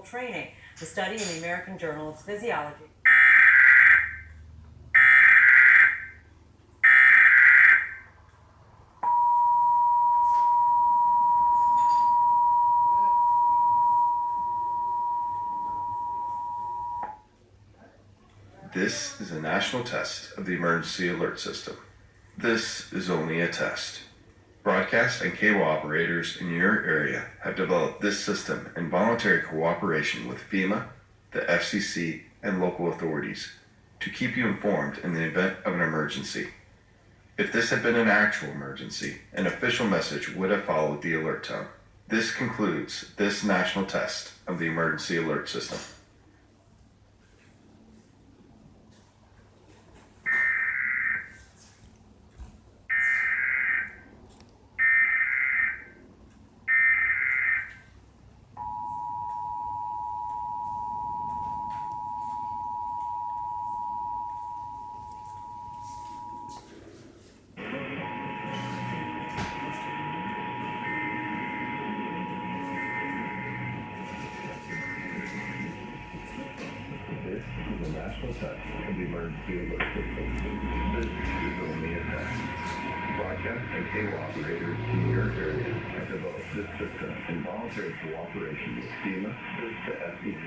training, the study in the American Journal of Physiology. This is a national test of the emergency alert system. This is only a test. Broadcast and cable operators in your area have developed this system in voluntary cooperation with FEMA, the FCC, and local authorities to keep you informed in the event of an emergency. If this had been an actual emergency, an official message would have followed the alert tone. This concludes this national test of the emergency alert system. This is a national test of the emergency alert system. This is only a test. Broadcast and cable operators in your area have developed this system in voluntary cooperation with FEMA, the FCC,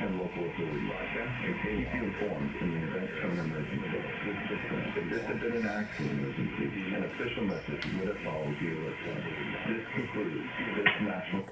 and local authorities. Broadcast and keep you informed in the event of an emergency. This system, if this had been an actual emergency, an official message would have followed the alert tone. This concludes this national